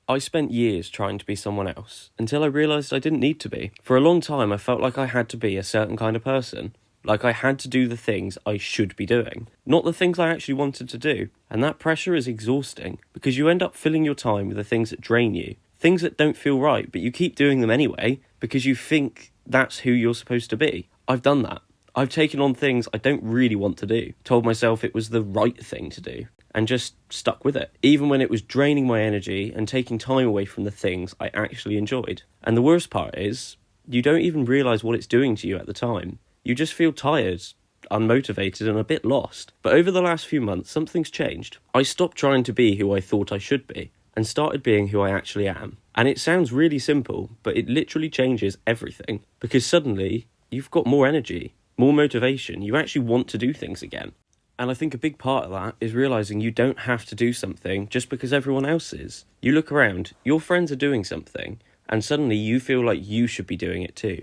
I spent years trying to be someone else until I realised I didn't need to be. For a long time, I felt like I had to be a certain kind of person. Like I had to do the things I should be doing, not the things I actually wanted to do. And that pressure is exhausting because you end up filling your time with the things that drain you, things that don't feel right, but you keep doing them anyway because you think that's who you're supposed to be. I've done that. I've taken on things I don't really want to do, told myself it was the right thing to do, and just stuck with it, even when it was draining my energy and taking time away from the things I actually enjoyed. And the worst part is, you don't even realise what it's doing to you at the time. You just feel tired, unmotivated, and a bit lost. But over the last few months, something's changed. I stopped trying to be who I thought I should be, and started being who I actually am. And it sounds really simple, but it literally changes everything, because suddenly, you've got more energy, more motivation, you actually want to do things again. And I think a big part of that is realising you don't have to do something just because everyone else is. You look around, your friends are doing something, and suddenly you feel like you should be doing it too.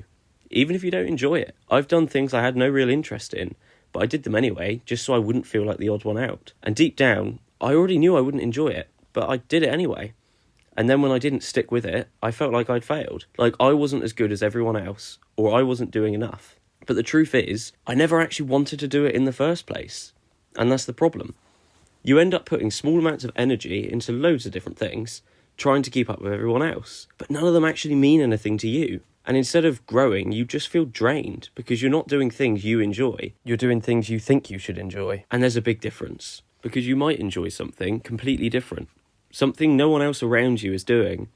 Even if you don't enjoy it. I've done things I had no real interest in, but I did them anyway, just so I wouldn't feel like the odd one out. And deep down, I already knew I wouldn't enjoy it, but I did it anyway. And then when I didn't stick with it, I felt like I'd failed. Like I wasn't as good as everyone else, or I wasn't doing enough. But the truth is, I never actually wanted to do it in the first place. And that's the problem. You end up putting small amounts of energy into loads of different things, trying to keep up with everyone else. But none of them actually mean anything to you. And instead of growing, you just feel drained because you're not doing things you enjoy. You're doing things you think you should enjoy. And there's a big difference. Because you might enjoy something completely different. Something no one else around you is doing.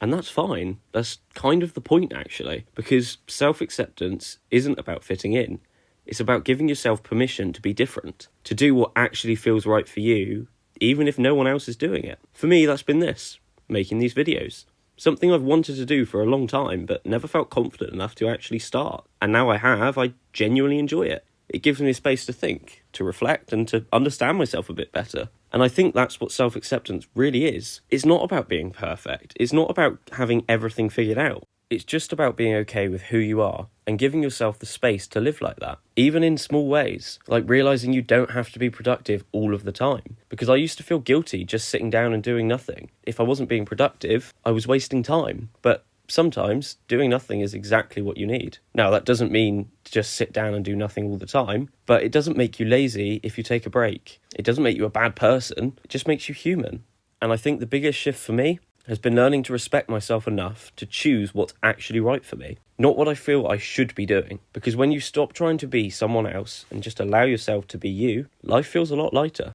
And that's fine. That's kind of the point, actually. Because self-acceptance isn't about fitting in. It's about giving yourself permission to be different. To do what actually feels right for you, even if no one else is doing it. For me, that's been this. Making these videos. Something I've wanted to do for a long time, but never felt confident enough to actually start. And now I have, I genuinely enjoy it. It gives me a space to think, to reflect, and to understand myself a bit better. And I think that's what self-acceptance really is. It's not about being perfect. It's not about having everything figured out. It's just about being okay with who you are and giving yourself the space to live like that, even in small ways, like realising you don't have to be productive all of the time. Because I used to feel guilty just sitting down and doing nothing. If I wasn't being productive, I was wasting time. But sometimes doing nothing is exactly what you need. Now, that doesn't mean just sit down and do nothing all the time, but it doesn't make you lazy if you take a break. It doesn't make you a bad person, it just makes you human. And I think the biggest shift for me has been learning to respect myself enough to choose what's actually right for me, not what I feel I should be doing. Because when you stop trying to be someone else and just allow yourself to be you, life feels a lot lighter.